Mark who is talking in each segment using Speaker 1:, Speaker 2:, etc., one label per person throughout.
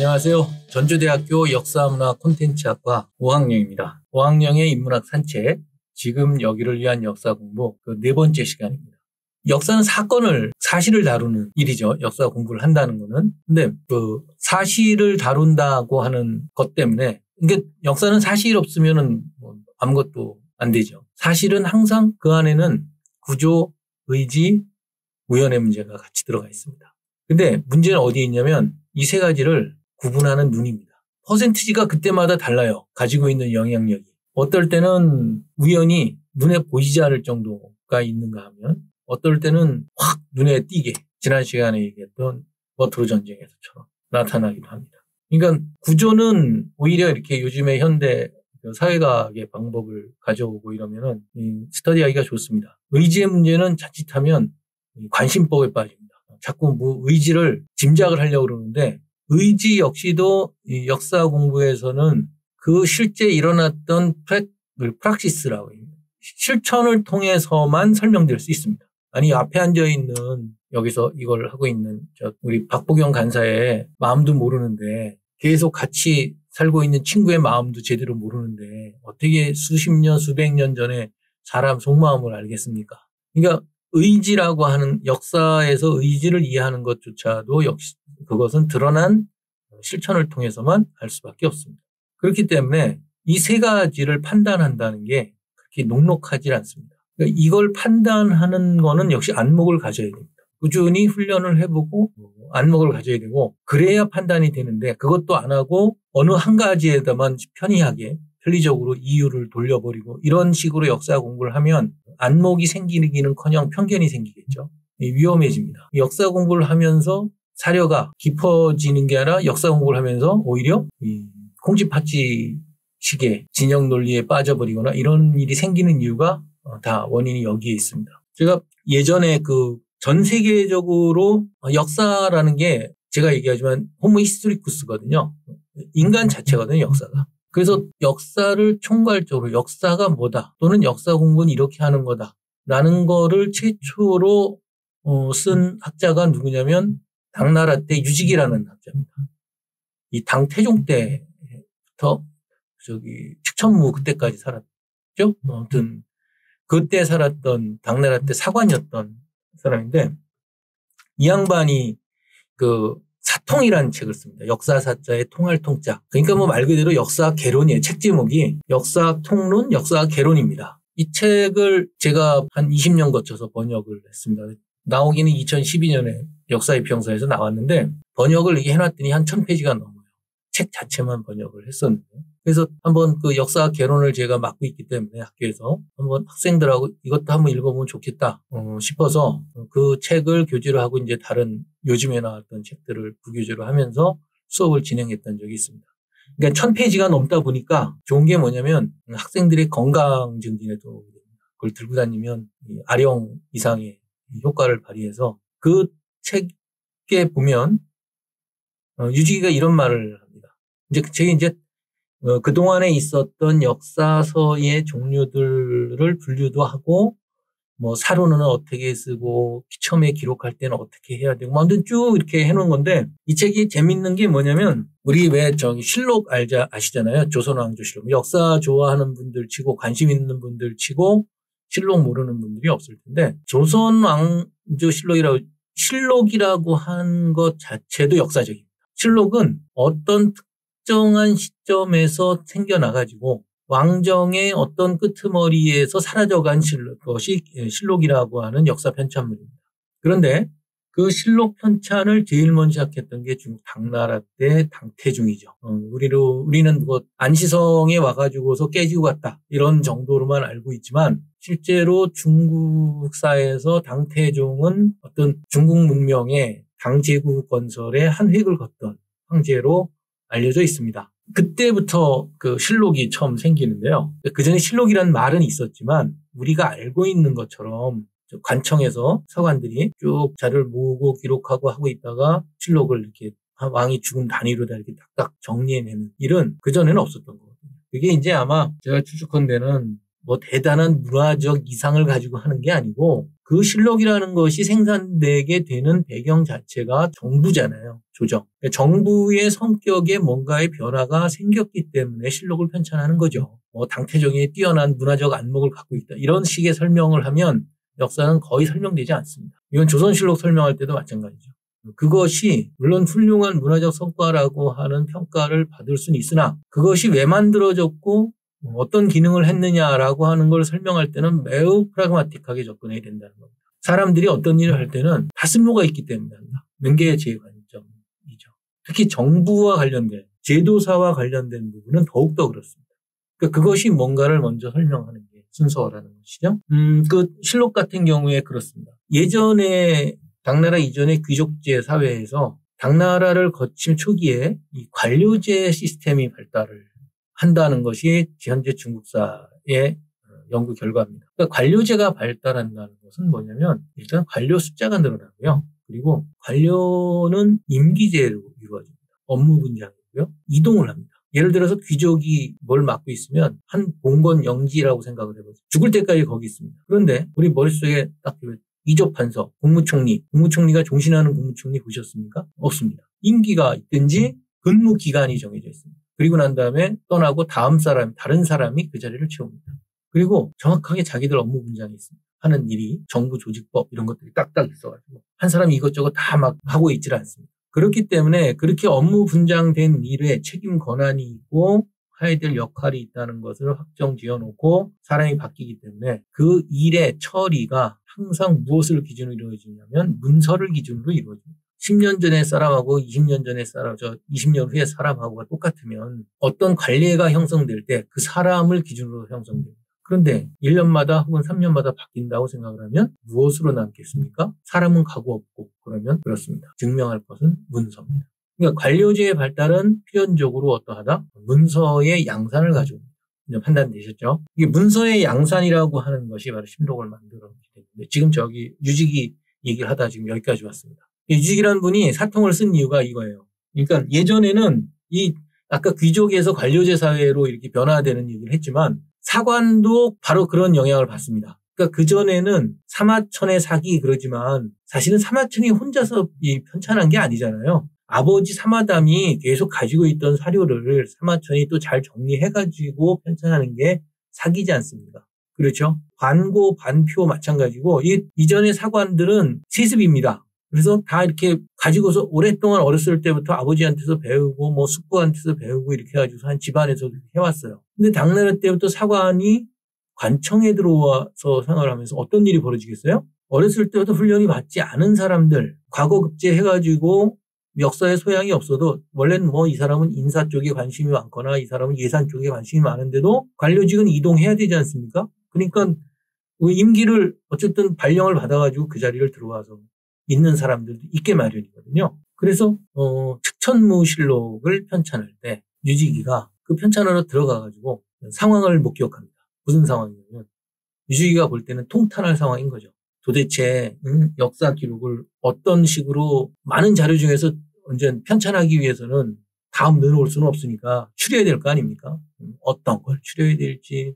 Speaker 1: 안녕하세요. 전주대학교 역사문화 콘텐츠학과 오학령입니다. 오학령의 인문학 산책, 지금 여기를 위한 역사 공부 그 네 번째 시간입니다. 역사는 사실을 다루는 일이죠. 역사 공부를 한다는 거는. 근데 그 사실을 다룬다고 하는 것 때문에 이게 역사는 사실 없으면은 뭐 아무것도 안 되죠. 사실은 항상 그 안에는 구조, 의지, 우연의 문제가 같이 들어가 있습니다. 근데 문제는 어디에 있냐면 이 세 가지를 구분하는 눈입니다. 퍼센티지가 그때마다 달라요. 가지고 있는 영향력이. 어떨 때는 우연히 눈에 보이지 않을 정도가 있는가 하면 어떨 때는 확 눈에 띄게 지난 시간에 얘기했던 워터루 전쟁에서처럼 나타나기도 합니다. 그러니까 구조는 오히려 이렇게 요즘에 현대 사회과학의 방법을 가져오고 이러면은 스터디하기가 좋습니다. 의지의 문제는 자칫하면 관심법에 빠집니다. 자꾸 뭐 의지를 짐작을 하려고 그러는데 의지 역시도 이 역사 공부에서는 그 실제 일어났던 프락시스라고 합니다. 실천을 통해서만 설명될 수 있습니다. 아니 앞에 앉아있는 여기서 이걸 하고 있는 우리 박보경 간사의 마음도 모르는데 계속 같이 살고 있는 친구의 마음도 제대로 모르는데 어떻게 수십 년, 수백 년 전에 사람 속마음을 알겠습니까? 그러니까 의지라고 하는 역사에서 의지를 이해하는 것조차도 역시 그것은 드러난 실천을 통해서만 알 수밖에 없습니다. 그렇기 때문에 이 세 가지를 판단한다는 게 그렇게 녹록하지 않습니다. 그러니까 이걸 판단하는 거는 역시 안목을 가져야 됩니다. 꾸준히 훈련을 해보고 안목을 가져야 되고 그래야 판단이 되는데 그것도 안 하고 어느 한 가지에다만 편리적으로 이유를 돌려버리고 이런 식으로 역사 공부를 하면 안목이 생기기는커녕 편견이 생기겠죠. 위험해집니다. 역사 공부를 하면서 사려가 깊어지는 게 아니라 역사 공부를 하면서 오히려 콩쥐팥쥐식의 진영 논리에 빠져버리거나 이런 일이 생기는 이유가 다 원인이 여기에 있습니다. 제가 예전에 전 세계적으로 역사라는 게 제가 얘기하지만 호모 히스토리쿠스거든요. 인간 자체거든요, 역사가. 그래서 역사를 총괄적으로 역사가 뭐다 또는 역사 공부는 이렇게 하는 거다라는 거를 최초로 쓴 학자가 누구냐면 당나라 때 유직이라는 학자입니다. 이 당태종 때부터 측천무 그때까지 살았죠. 아무튼 그때 살았던 당나라 때 사관이었던 사람인데 이 양반이 사통이라는 책을 씁니다. 역사사자의 통할 통자. 그러니까 뭐 말 그대로 역사 개론이에요. 책 제목이 역사 통론, 역사 개론입니다. 이 책을 제가 한 20년 거쳐서 번역을 했습니다. 나오기는 2012년에 역사의 평서에서 나왔는데 번역을 이렇게 해놨더니 한 1000페이지가 넘어요. 책 자체만 번역을 했었는데. 그래서 한번 역사 개론을 제가 맡고 있기 때문에 학교에서 한번 학생들하고 이것도 한번 읽어보면 좋겠다 싶어서 그 책을 교재로 하고 이제 다른 요즘에 나왔던 책들을 부교재로 하면서 수업을 진행했던 적이 있습니다. 그러니까 1000페이지가 넘다 보니까 좋은 게 뭐냐면 학생들의 건강 증진에 도움이 됩니다. 그걸 들고 다니면 아령 이상의 효과를 발휘해서 그 책에 보면 유지기가 이런 말을 합니다. 이제 그동안에 있었던 역사서의 종류들을 분류도 하고, 사료는 어떻게 쓰고, 처음에 기록할 때는 어떻게 해야 되고, 아무튼 쭉 이렇게 해놓은 건데, 이 책이 재밌는 게 뭐냐면, 우리 실록 아시잖아요? 조선왕조실록. 역사 좋아하는 분들 치고, 관심 있는 분들 치고, 실록 모르는 분들이 없을 텐데, 실록이라고 한 것 자체도 역사적입니다. 실록은 어떤 특정한 시점에서 생겨나가지고 왕정의 어떤 끄트머리에서 사라져간 것이 실록이라고 하는 역사 편찬물입니다. 그런데 그 실록 편찬을 제일 먼저 시작했던 게 중국 당나라 때 당태종이죠. 우리는 안시성에 와가지고서 깨지고 갔다 이런 정도로만 알고 있지만 실제로 중국사에서 당태종은 어떤 중국 문명의 당제국 건설에 한 획을 걷던 황제로 알려져 있습니다. 그때부터 실록이 처음 생기는데요. 그전에 실록이라는 말은 있었지만 우리가 알고 있는 것처럼 관청에서 서관들이 쭉 자료를 모으고 기록하고 하고 있다가 실록을 이렇게 왕이 죽은 단위로 다 이렇게 딱딱 정리해내는 일은 그전에는 없었던 거거든요. 그게 이제 아마 제가 추측컨대는 대단한 문화적 이상을 가지고 하는 게 아니고 그 실록이라는 것이 생산되게 되는 배경 자체가 정부잖아요. 조정. 정부의 성격에 뭔가의 변화가 생겼기 때문에 실록을 편찬하는 거죠. 당태종이 뛰어난 문화적 안목을 갖고 있다. 이런 식의 설명을 하면 역사는 거의 설명되지 않습니다. 이건 조선실록 설명할 때도 마찬가지죠. 그것이 물론 훌륭한 문화적 성과라고 하는 평가를 받을 수는 있으나 그것이 왜 만들어졌고 어떤 기능을 했느냐라고 하는 걸 설명할 때는 매우 프라그마틱하게 접근해야 된다는 겁니다. 사람들이 어떤 일을 할 때는 다 쓸모가 있기 때문에 한다. 게 제 관점이죠. 특히 정부와 관련된 제도사와 관련된 부분은 더욱더 그렇습니다. 그러니까 그것이 뭔가를 먼저 설명하는 게 순서라는 것이죠. 그 실록 같은 경우에 그렇습니다. 예전에 당나라 이전의 귀족제 사회에서 당나라를 거친 초기에 이 관료제 시스템이 발달을 한다는 것이 현재 중국사의 연구 결과입니다. 그러니까 관료제가 발달한다는 것은 뭐냐면 일단 관료 숫자가 늘어나고요. 그리고 관료는 임기제로 이루어집니다. 업무 분장이고요. 이동을 합니다. 예를 들어서 귀족이 뭘 맡고 있으면 한 봉건 영지라고 생각을 해보세요. 죽을 때까지 거기 있습니다. 그런데 우리 머릿속에 딱 이조판서, 국무총리가 종신하는 국무총리 보셨습니까? 없습니다. 임기가 있든지 근무 기간이 정해져 있습니다. 그리고 난 다음에 떠나고 다른 사람이 그 자리를 채웁니다. 그리고 정확하게 자기들 업무 분장이 있습니다. 하는 일이 정부 조직법 이런 것들이 딱딱 있어가지고 한 사람이 이것저것 다 막 하고 있질 않습니다. 그렇기 때문에 그렇게 업무 분장된 일에 책임 권한이 있고 해야 될 역할이 있다는 것을 확정 지어놓고 사람이 바뀌기 때문에 그 일의 처리가 항상 무엇을 기준으로 이루어지냐면 문서를 기준으로 이루어집니다. 10년 전의 사람하고 20년 전의 사람, 20년 후의 사람하고가 똑같으면 어떤 관례가 형성될 때 그 사람을 기준으로 형성됩니다. 그런데 1년마다 혹은 3년마다 바뀐다고 생각을 하면 무엇으로 남겠습니까? 사람은 가고 없고 그러면 그렇습니다. 증명할 것은 문서입니다. 그러니까 관료제의 발달은 필연적으로 어떠하다? 문서의 양산을 가져옵니다. 판단되셨죠? 이게 문서의 양산이라고 하는 것이 바로 실록을 만들어내기 때문에 지금 유직이 얘기를 하다 지금 여기까지 왔습니다. 유직이라는 분이 사통을 쓴 이유가 이거예요. 그러니까 예전에는 아까 귀족에서 관료제 사회로 이렇게 변화되는 얘기를 했지만 사관도 바로 그런 영향을 받습니다. 그러니까 그전에는 사마천의 사기 그러지만 사실은 사마천이 혼자서 편찬한 게 아니잖아요. 아버지 사마담이 계속 가지고 있던 사료를 사마천이 또 잘 정리해가지고 편찬하는 게 사기지 않습니까? 그렇죠? 관고, 반표 마찬가지고 이전의 사관들은 세습입니다. 그래서 다 이렇게 가지고서 오랫동안 어렸을 때부터 아버지한테서 배우고 뭐 숙부한테서 배우고 이렇게 해가지고 한 집안에서 이렇게 해왔어요. 근데 당나라 때부터 사관이 관청에 들어와서 생활을 하면서 어떤 일이 벌어지겠어요? 어렸을 때부터 훈련이 받지 않은 사람들, 과거 급제해가지고 역사에 소양이 없어도 원래는 뭐 이 사람은 인사 쪽에 관심이 많거나 이 사람은 예산 쪽에 관심이 많은데도 관료직은 이동해야 되지 않습니까? 그러니까 임기를 어쨌든 발령을 받아가지고 그 자리를 들어와서 있는 사람들도 있게 마련이거든요. 그래서 측천무실록을 편찬할 때 유지기가 그 편찬하러 들어가가지고 상황을 못 기억합니다. 무슨 상황이냐면 유지기가 볼 때는 통탄할 상황인 거죠. 도대체 역사 기록을 어떤 식으로 많은 자료 중에서 언제 편찬하기 위해서는 다 넣어놓을 수는 없으니까 추려야 될 거 아닙니까? 어떤 걸 추려야 될지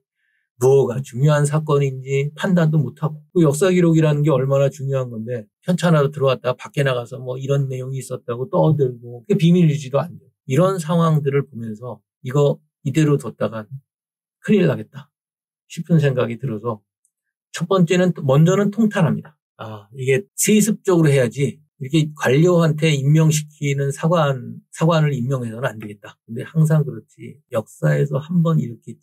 Speaker 1: 무엇가 중요한 사건인지 판단도 못하고 그 역사 기록이라는 게 얼마나 중요한 건데 편찬하러 들어왔다가 밖에 나가서 뭐 이런 내용이 있었다고 떠들고 그게 비밀 유지도 안 돼요. 이런 상황들을 보면서 이거 이대로 뒀다간 큰일 나겠다 싶은 생각이 들어서 첫 번째는 먼저는 통탄합니다. 이게 세습적으로 해야지 이렇게 관료한테 임명시키는 사관을 임명해서는 안 되겠다. 근데 항상 그렇지 역사에서 한번 이렇게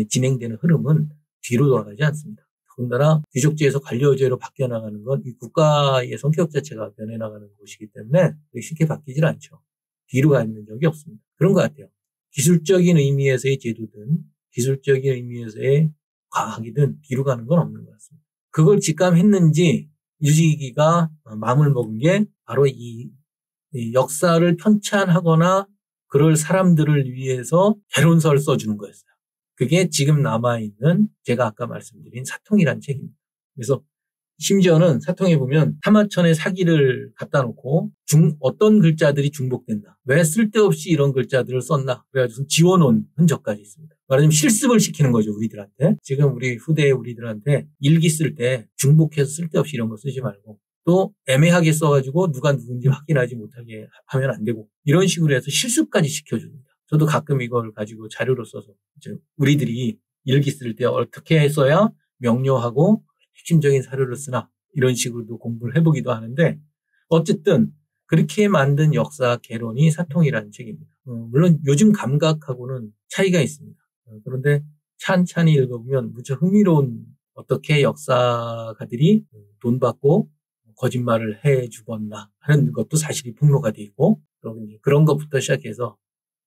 Speaker 1: 진행되는 흐름은 뒤로 돌아가지 않습니다. 더군다나 귀족제에서 관료제로 바뀌어 나가는 건 이 국가의 성격 자체가 변해 나가는 것이기 때문에 쉽게 바뀌질 않죠. 뒤로 가 있는 적이 없습니다. 그런 것 같아요. 기술적인 의미에서의 제도든 기술적인 의미에서의 과학이든 뒤로 가는 건 없는 것 같습니다. 그걸 직감했는지 유지기가 마음을 먹은 게 바로 이 역사를 편찬하거나 그럴 사람들을 위해서 개론서를 써주는 거였어요. 그게 지금 남아있는 제가 아까 말씀드린 사통이라는 책입니다. 그래서 심지어는 사통에 보면 사마천에 사기를 갖다 놓고 어떤 글자들이 중복된다. 왜 쓸데없이 이런 글자들을 썼나. 그래가지고 지워놓은 흔적까지 있습니다. 말하자면 실습을 시키는 거죠. 우리들한테. 지금 우리 후대의 우리들한테 일기 쓸 때 중복해서 쓸데없이 이런 거 쓰지 말고 또 애매하게 써가지고 누가 누군지 확인하지 못하게 하면 안 되고 이런 식으로 해서 실습까지 시켜줍니다. 저도 가끔 이걸 가지고 자료로 써서 이제 우리들이 일기 쓸 때 어떻게 써야 명료하고 핵심적인 사료를 쓰나 이런 식으로도 공부를 해보기도 하는데 어쨌든 그렇게 만든 역사 개론이 사통이라는 책입니다. 물론 요즘 감각하고는 차이가 있습니다. 그런데 찬찬히 읽어보면 무척 흥미로운 어떻게 역사가들이 돈 받고 거짓말을 해 죽었나 하는 것도 사실이 폭로가 돼 있고 그런 것부터 시작해서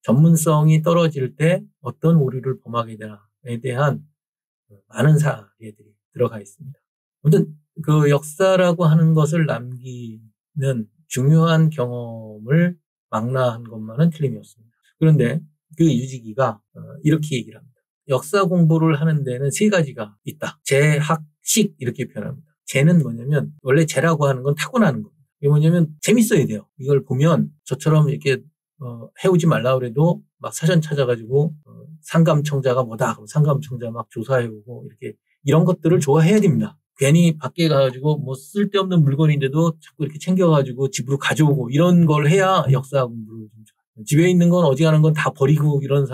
Speaker 1: 전문성이 떨어질 때 어떤 오류를 범하게 되나에 대한 많은 사례들이 들어가 있습니다. 아무튼 그 역사라고 하는 것을 남기는 중요한 경험을 망라한 것만은 틀림이 없습니다. 그런데 그 유지기가 이렇게 얘기를 합니다. 역사 공부를 하는 데는 세 가지가 있다. 재학식 이렇게 표현합니다. 재는 뭐냐면 원래 재라고 하는 건 타고나는 겁니다. 이게 뭐냐면 재밌어야 돼요. 이걸 보면 저처럼 이렇게 해오지 말라 그래도 막 사전 찾아가지고 상감청자가 뭐다. 그럼 상감청자 막 조사해오고 이렇게 이런 것들을 좋아해야 됩니다. 괜히 밖에 가가지고 뭐 쓸데없는 물건인데도 자꾸 이렇게 챙겨가지고 집으로 가져오고 이런 걸 해야 역사 공부를 좀 좋아해요. 집에 있는 건 어지간한 건 다 버리고 이런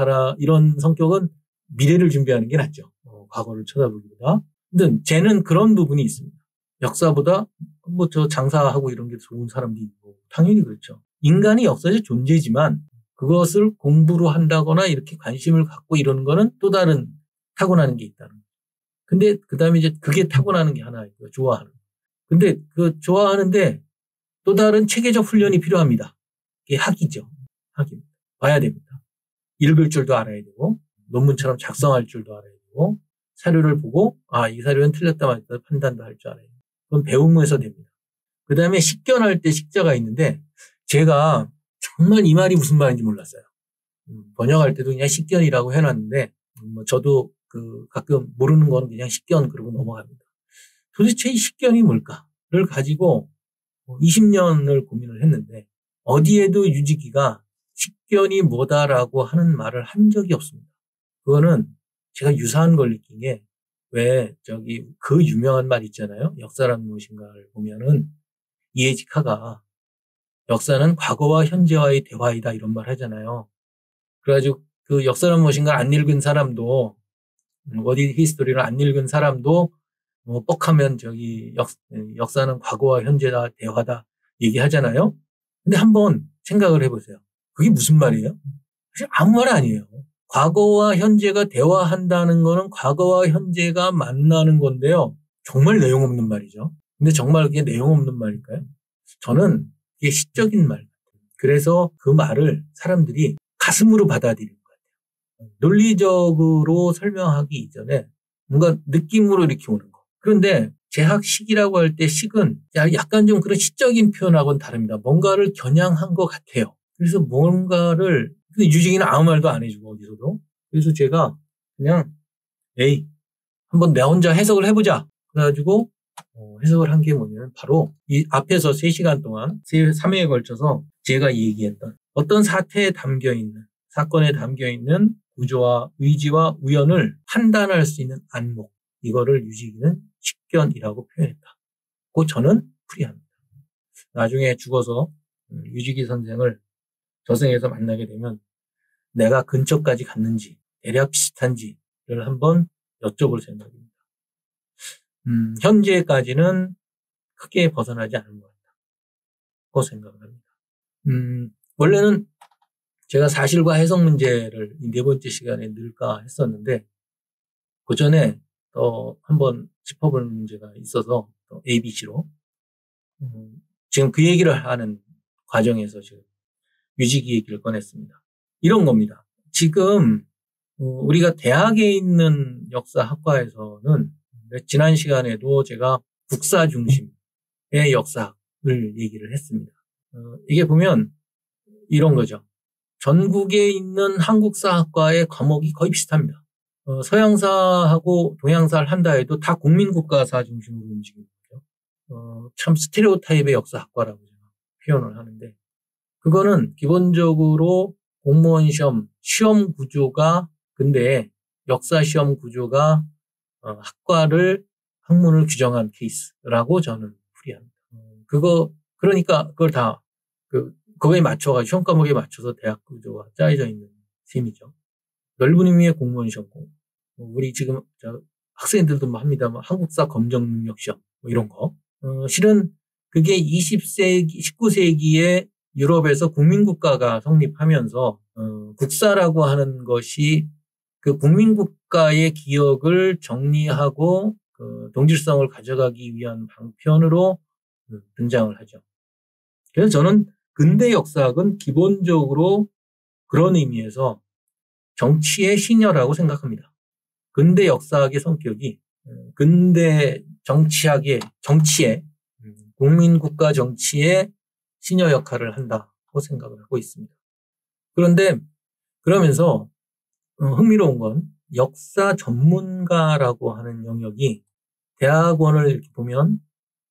Speaker 1: 성격은 미래를 준비하는 게 낫죠. 과거를 쳐다보기보다. 근데 쟤는 그런 부분이 있습니다. 역사보다 뭐 저 장사하고 이런 게 좋은 사람도 있고 당연히 그렇죠. 인간이 역사적 존재지만 그것을 공부로 한다거나 이렇게 관심을 갖고 이러는 거는 또 다른 타고나는 게 있다는 거죠. 근데 그 다음에 이제 그게 타고나는 게 하나 있고요. 좋아하는. 근데 그 좋아하는데 또 다른 체계적 훈련이 필요합니다. 그게 학이죠. 학입니다. 봐야 됩니다. 읽을 줄도 알아야 되고 논문처럼 작성할 줄도 알아야 되고 사료를 보고 이 사료는 틀렸다 맞다 판단도 할 줄 알아야 돼요. 그건 배움에서 됩니다. 그 다음에 식견할 때 식자가 있는데 제가 정말 이 말이 무슨 말인지 몰랐어요. 번역할 때도 그냥 식견이라고 해놨는데 저도 가끔 모르는 거는 그냥 식견 그러고 넘어갑니다. 도대체 이 식견이 뭘까를 가지고 20년을 고민을 했는데 어디에도 유지기가 식견이 뭐다라고 하는 말을 한 적이 없습니다. 그거는 제가 유사한 걸 느낀 게 왜 그 유명한 말 있잖아요. 역사란 무엇인가를 보면은 이에지카가 역사는 과거와 현재와의 대화이다 이런 말 하잖아요. 그래가지고 그 역사란 무엇인가 안 읽은 사람도 워디 히스토리를 안 읽은 사람도 뻑하면 역사는 과거와 현재다 대화다 얘기하잖아요. 근데 한번 생각을 해보세요. 그게 무슨 말이에요? 사실 아무 말 아니에요. 과거와 현재가 대화한다는 거는 과거와 현재가 만나는 건데요. 정말 내용 없는 말이죠. 근데 정말 그게 내용 없는 말일까요? 저는 그게 시적인 말. 그래서 그 말을 사람들이 가슴으로 받아들이는 것 같아요. 논리적으로 설명하기 이전에 뭔가 느낌으로 이렇게 오는 거. 그런데 재학식이라고 할 때 식은 약간 좀 그런 시적인 표현하고는 다릅니다. 뭔가를 겨냥한 것 같아요. 그래서 뭔가를 유지기는 아무 말도 안 해주고 어디서도. 그래서 제가 그냥 한번 내 혼자 해석을 해보자. 그래가지고 해석을 한 게 뭐냐면 바로 이 앞에서 3시간 동안 3회에 걸쳐서 제가 얘기했던 어떤 사건에 담겨있는 구조와 의지와 우연을 판단할 수 있는 안목, 이거를 유지기는 식견이라고 표현했다. 그 저는 풀이합니다. 나중에 죽어서 유지기 선생을 저승에서 만나게 되면 내가 근처까지 갔는지 대략 비슷한지를 한번 여쭤볼 생각입니다. 현재까지는 크게 벗어나지 않은 것 같다고 생각을 합니다. 원래는 제가 사실과 해석 문제를 이 4번째 시간에 넣을까 했었는데 그 전에 한번 짚어볼 문제가 있어서 ABC로 지금 그 얘기를 하는 과정에서 지금 유지기 얘기를 꺼냈습니다. 이런 겁니다. 지금 우리가 대학에 있는 역사학과에서는 지난 시간에도 제가 국사 중심의 역사를 얘기를 했습니다. 이게 보면 이런 거죠. 전국에 있는 한국사학과의 과목이 거의 비슷합니다. 서양사하고 동양사를 한다 해도 다 국민국가사 중심으로 움직이는 거죠. 참 스테레오타입의 역사학과라고 제가 표현을 하는데, 그거는 기본적으로 공무원 시험 구조가, 근데 역사 시험 구조가 학문을 규정한 케이스라고 저는 풀이합니다. 그러니까 그걸 다 그거에 맞춰가지고 시험 과목에 맞춰서 대학 구조가 짜여져 있는 셈이죠. 넓은 의미의 공무원 시험 공부. 우리 지금 학생들도 합니다만 한국사 검정 능력 시험 이런 거. 실은 그게 19세기에 유럽에서 국민국가가 성립하면서 국사라고 하는 것이 그 국민국가의 기억을 정리하고 동질성을 가져가기 위한 방편으로 등장을 하죠. 그래서 저는 근대 역사학은 기본적으로 그런 의미에서 정치의 시녀라고 생각합니다. 근대 역사학의 성격이 근대 정치의 국민국가 정치의 시녀 역할을 한다고 생각을 하고 있습니다. 그런데 그러면서 흥미로운 건 역사 전문가라고 하는 영역이 대학원을 이렇게 보면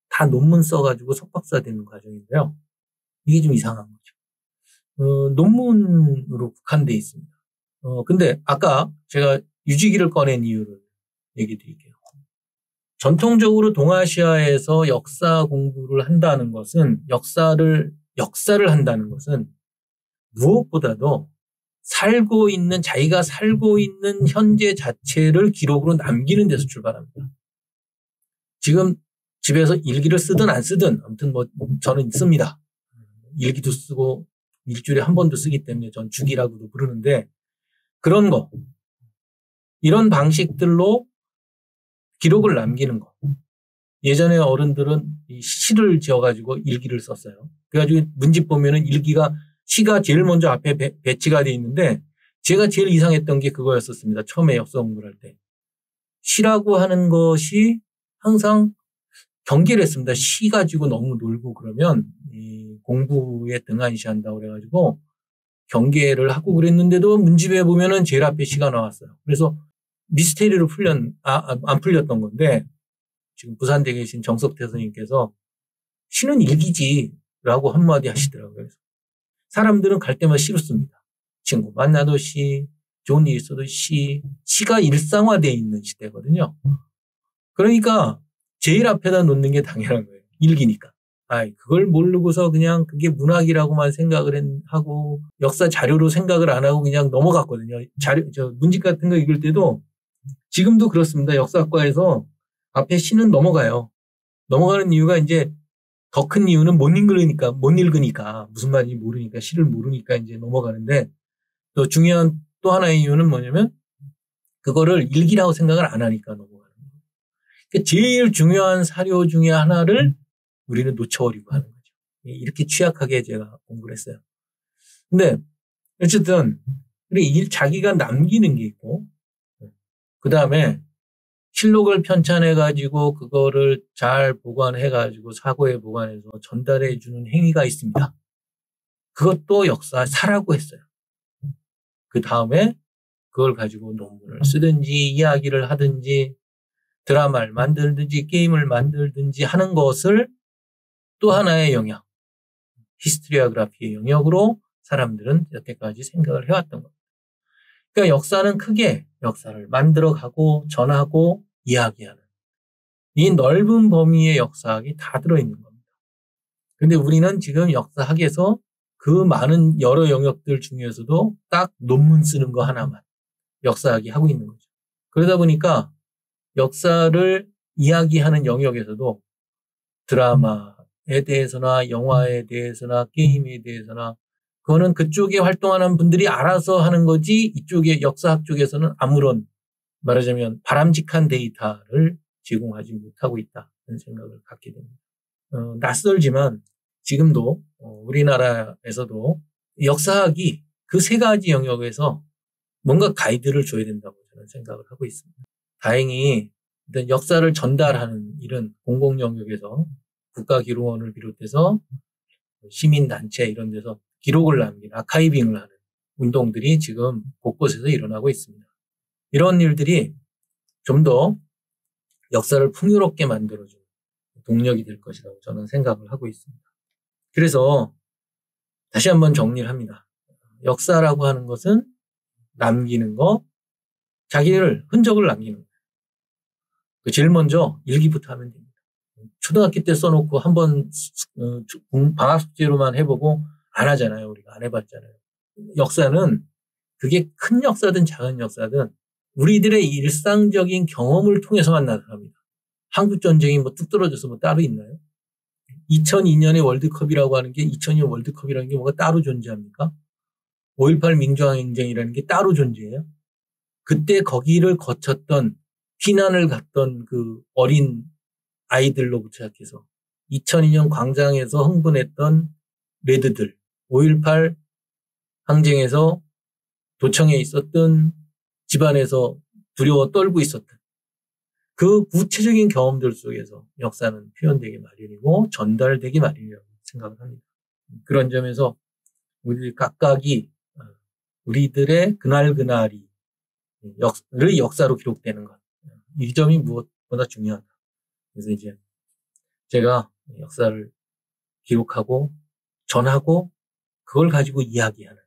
Speaker 1: 다 논문 써가지고 석박사 되는 과정인데요. 이게 좀 이상한 거죠. 논문으로 국한되어 있습니다. 근데 아까 제가 유지기를 꺼낸 이유를 얘기 드릴게요. 전통적으로 동아시아에서 역사 공부를 한다는 것은 역사를 한다는 것은 무엇보다도 자기가 살고 있는 현재 자체를 기록으로 남기는 데서 출발합니다. 지금 집에서 일기를 쓰든 안 쓰든 아무튼 저는 씁니다. 일기도 쓰고 일주일에 한 번도 쓰기 때문에 전 주기라고도 부르는데 그런 거 이런 방식들로 기록을 남기는 거. 예전에 어른들은 시를 지어가지고 일기를 썼어요. 그래가지고 문집 보면은 시가 제일 먼저 앞에 배치가 돼 있는데 제가 제일 이상했던 게 그거였었습니다. 처음에 역사 공부를 할 때. 시라고 하는 것이 항상 경계를 했습니다. 시 가지고 너무 놀고 그러면 공부에 등한시한다고 그래가지고 경계를 하고 그랬는데도 문집에 보면은 제일 앞에 시가 나왔어요. 그래서 미스테리로 안 풀렸던 건데 지금 부산대 계신 정석태 선생님께서 시는 일기지라고 한마디 하시더라고요. 그래서 사람들은 갈 때마다 시로 씁니다. 친구 만나도 시, 좋은 일 있어도 시가 일상화되어 있는 시대거든요. 그러니까 제일 앞에다 놓는 게 당연한 거예요. 일기니까. 그걸 모르고서 그냥 그게 문학이라고만 생각을 하고 역사 자료로 생각을 안 하고 그냥 넘어갔거든요. 문집 같은 거 읽을 때도 지금도 그렇습니다. 역사학과에서 앞에 시는 넘어가요. 넘어가는 이유가 이제 더 큰 이유는 못 읽으니까 무슨 말인지 모르니까 시를 모르니까 이제 넘어가는데 또 중요한 또 하나의 이유는 뭐냐면 그거를 일기라고 생각을 안 하니까 넘어가는 거예요. 그러니까 제일 중요한 사료 중에 하나를 우리는 놓쳐버리고 하는 거죠. 이렇게 취약하게 제가 공부를 했어요. 근데 어쨌든 자기가 남기는 게 있고 그 다음에 실록을 편찬해가지고 그거를 잘 보관해가지고 사고에 보관해서 전달해주는 행위가 있습니다. 그것도 역사사라고 했어요. 그 다음에 그걸 가지고 논문을 쓰든지 이야기를 하든지 드라마를 만들든지 게임을 만들든지 하는 것을 또 하나의 영역, 히스토리오그래피의 영역으로 사람들은 여태까지 생각을 해왔던 겁니다. 그러니까 역사는 크게 역사를 만들어가고 전하고 이야기하는 이 넓은 범위의 역사학이 다 들어있는 겁니다. 그런데 우리는 지금 역사학에서 그 많은 여러 영역들 중에서도 딱 논문 쓰는 거 하나만 역사학이 하고 있는 거죠. 그러다 보니까 역사를 이야기하는 영역에서도 드라마에 대해서나 영화에 대해서나 게임에 대해서나 그거는 그쪽에 활동하는 분들이 알아서 하는 거지 이쪽에 역사학 쪽에서는 아무런 말하자면 바람직한 데이터를 제공하지 못하고 있다는 생각을 갖게 됩니다. 낯설지만 지금도 우리나라에서도 역사학이 그 세 가지 영역에서 뭔가 가이드를 줘야 된다고 저는 생각을 하고 있습니다. 다행히 역사를 전달하는 일은 공공 영역에서 국가기록원을 비롯해서 시민단체 이런 데서 기록을 남기는 아카이빙을 하는 운동들이 지금 곳곳에서 일어나고 있습니다. 이런 일들이 좀 더 역사를 풍요롭게 만들어주는 동력이 될 것이라고 저는 생각을 하고 있습니다. 그래서 다시 한번 정리를 합니다. 역사라고 하는 것은 남기는 거, 자기를 흔적을 남기는 거예요. 제일 먼저 일기부터 하면 됩니다. 초등학교 때 써놓고 한번 방학 숙제로만 해보고 안 하잖아요. 우리가 안 해봤잖아요. 역사는 그게 큰 역사든 작은 역사든 우리들의 일상적인 경험을 통해서만 나타납니다. 한국전쟁이 뭐 뚝 떨어져서 뭐 따로 있나요? 2002년의 월드컵이라고 하는 게 2002년 월드컵이라는 게 뭐가 따로 존재합니까? 5.18 민주항쟁이라는 게 따로 존재해요. 그때 거기를 거쳤던 피난을 갔던 그 어린 아이들로부터 시작해서 2002년 광장에서 흥분했던 레드들, 5.18 항쟁에서 도청에 있었던 집안에서 두려워 떨고 있었던 그 구체적인 경험들 속에서 역사는 표현되기 마련이고 전달되기 마련이라고 생각을 합니다. 그런 점에서 우리 각각이 우리들의 그날그날이 역사로 기록되는 것. 이 점이 무엇보다 중요하다. 그래서 이제 제가 역사를 기록하고 전하고 그걸 가지고 이야기하는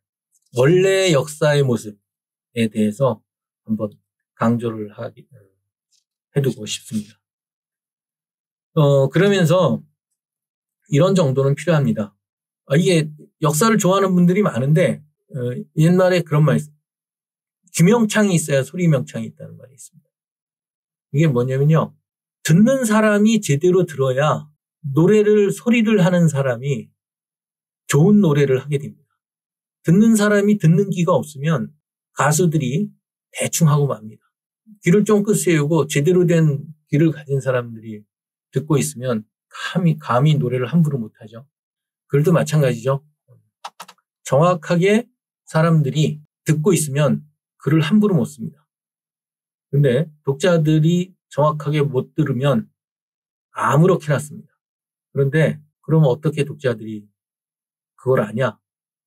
Speaker 1: 원래 역사의 모습에 대해서 한번 강조를 해두고 싶습니다. 그러면서 이런 정도는 필요합니다. 이게 역사를 좋아하는 분들이 많은데 옛날에 그런 말이 있어요. 귀명창이 있어야 소리명창이 있다는 말이 있습니다. 이게 뭐냐면요. 듣는 사람이 제대로 들어야 소리를 하는 사람이 좋은 노래를 하게 됩니다. 듣는 사람이 듣는 귀가 없으면 가수들이 대충 하고 맙니다. 귀를 쫑긋 세우고 제대로 된 귀를 가진 사람들이 듣고 있으면 감히 노래를 함부로 못하죠. 글도 마찬가지죠. 정확하게 사람들이 듣고 있으면 글을 함부로 못 씁니다. 근데 독자들이 정확하게 못 들으면 아무렇게나 씁니다. 그런데 그러면 어떻게 독자들이 그걸 아냐?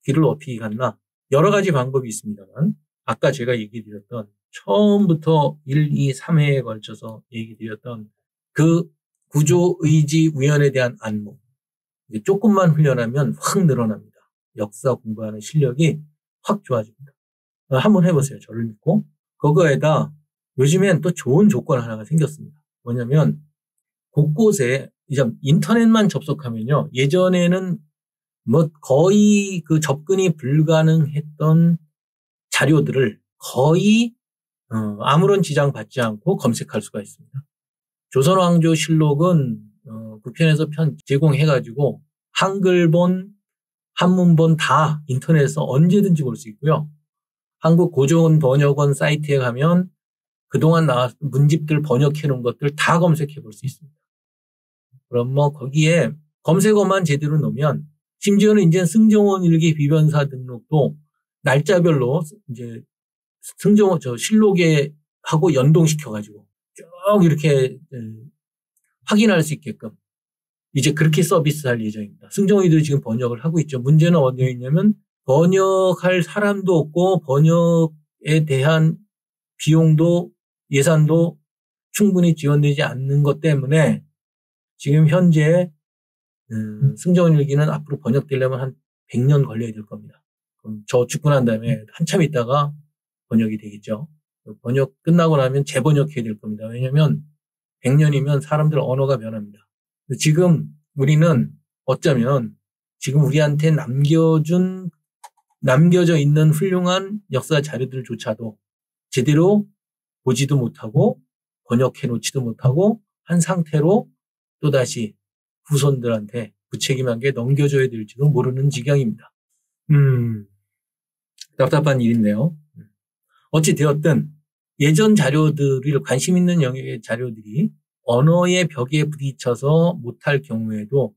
Speaker 1: 귀를 어떻게 갖나? 여러 가지 방법이 있습니다만 아까 제가 얘기 드렸던 처음부터 1, 2, 3회에 걸쳐서 얘기 드렸던 그 구조, 의지, 우연에 대한 안목. 조금만 훈련하면 확 늘어납니다. 역사 공부하는 실력이 확 좋아집니다. 한번 해보세요. 저를 믿고. 그거에다 요즘엔 또 좋은 조건 하나가 생겼습니다. 뭐냐면 곳곳에 이제 인터넷만 접속하면요. 예전에는 뭐 거의 그 접근이 불가능했던 자료들을 거의 아무런 지장 받지 않고 검색할 수가 있습니다. 조선왕조실록은 국편에서 편 제공해가지고 한글본, 한문본 다 인터넷에서 언제든지 볼 수 있고요. 한국 고전 번역원 사이트에 가면 그동안 나왔던 문집들 번역해 놓은 것들 다 검색해 볼 수 있습니다. 그럼 뭐 거기에 검색어만 제대로 넣으면 심지어는 이제 승정원 일기 비변사 등록도 날짜별로 이제 승정원 실록에 하고 연동시켜가지고 쭉 이렇게 확인할 수 있게끔 이제 그렇게 서비스할 예정입니다. 승정원이도 지금 번역을 하고 있죠. 문제는 어디에 있냐면 번역할 사람도 없고 번역에 대한 비용도 예산도 충분히 지원되지 않는 것 때문에 지금 현재 승정원 일기는 앞으로 번역되려면 한 100년 걸려야 될 겁니다. 그럼 저 죽고 난 다음에 한참 있다가 번역이 되겠죠. 번역 끝나고 나면 재번역해야 될 겁니다. 왜냐하면 100년이면 사람들 언어가 변합니다. 지금 우리는 어쩌면 지금 우리한테 남겨져 있는 훌륭한 역사 자료들조차도 제대로 보지도 못하고 번역해 놓지도 못하고 한 상태로 또다시 후손들한테 무책임하게 넘겨줘야 될지도 모르는 지경입니다. 답답한 일인데요. 어찌 되었든 예전 자료들을 관심 있는 영역의 자료들이 언어의 벽에 부딪혀서 못할 경우도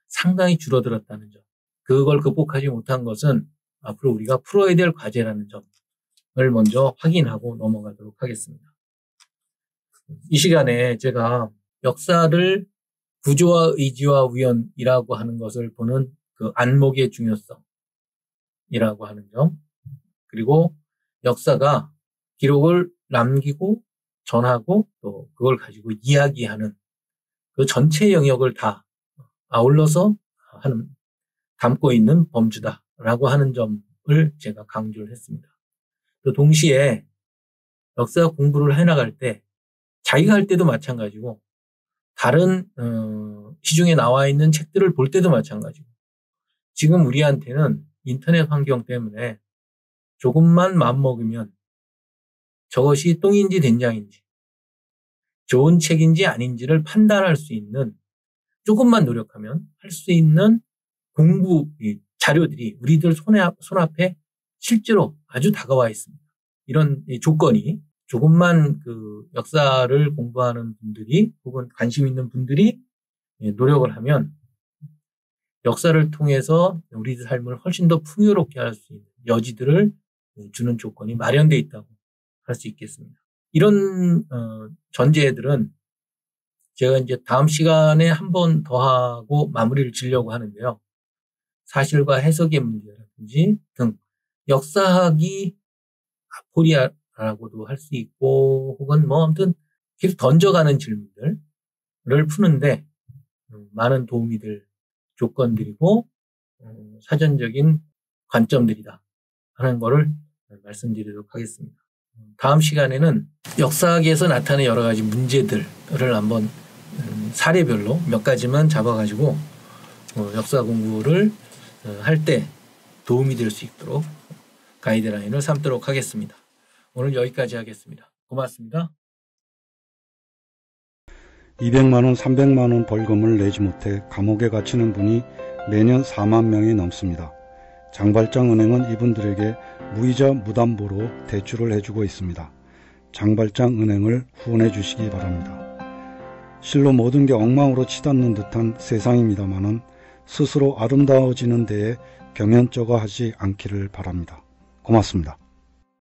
Speaker 1: 상당히 줄어들었다는 점. 그걸 극복하지 못한 것은 앞으로 우리가 풀어야 될 과제라는 점을 먼저 확인하고 넘어가도록 하겠습니다. 이 시간에 제가 역사를 구조와 의지와 우연이라고 하는 것을 보는 그 안목의 중요성이라고 하는 점, 그리고 역사가 기록을 남기고 전하고 또 그걸 가지고 이야기하는 그 전체 영역을 다 아울러서 담고 있는 범주다라고 하는 점을 제가 강조를 했습니다. 또 동시에 역사 공부를 해나갈 때 자기가 할 때도 마찬가지고 다른 시중에 나와 있는 책들을 볼 때도 마찬가지고 지금 우리한테는 인터넷 환경 때문에 조금만 마음먹으면 저것이 똥인지 된장인지 좋은 책인지 아닌지를 판단할 수 있는 조금만 노력하면 할 수 있는 공부 자료들이 우리들 손앞에 실제로 아주 다가와 있습니다. 이런 조건이 조금만 그 역사를 공부하는 분들이 혹은 관심 있는 분들이 노력을 하면 역사를 통해서 우리들 삶을 훨씬 더 풍요롭게 할 수 있는 여지들을 주는 조건이 마련되어 있다고 할 수 있겠습니다. 이런 전제들은 제가 이제 다음 시간에 한 번 더 하고 마무리를 지려고 하는데요. 사실과 해석의 문제라든지 등 역사학이 아포리아라고도 할 수 있고 혹은 뭐 아무튼 계속 던져가는 질문들을 푸는데 많은 도움이 될 조건들이고 사전적인 관점들이다 하는 거를 말씀드리도록 하겠습니다. 다음 시간에는 역사학에서 나타나는 여러 가지 문제들을 한번 사례별로 몇 가지만 잡아가지고 역사 공부를 할 때 도움이 될 수 있도록 가이드라인을 삼도록 하겠습니다. 오늘 여기까지 하겠습니다. 고맙습니다.
Speaker 2: 200만 원, 300만 원 벌금을 내지 못해 감옥에 갇히는 분이 매년 4만 명이 넘습니다. 장발장은행은 이분들에게 무이자 무담보로 대출을 해주고 있습니다. 장발장은행을 후원해 주시기 바랍니다. 실로 모든 게 엉망으로 치닫는 듯한 세상입니다마는 스스로 아름다워지는 데에 경연쩍어 하지 않기를 바랍니다. 고맙습니다.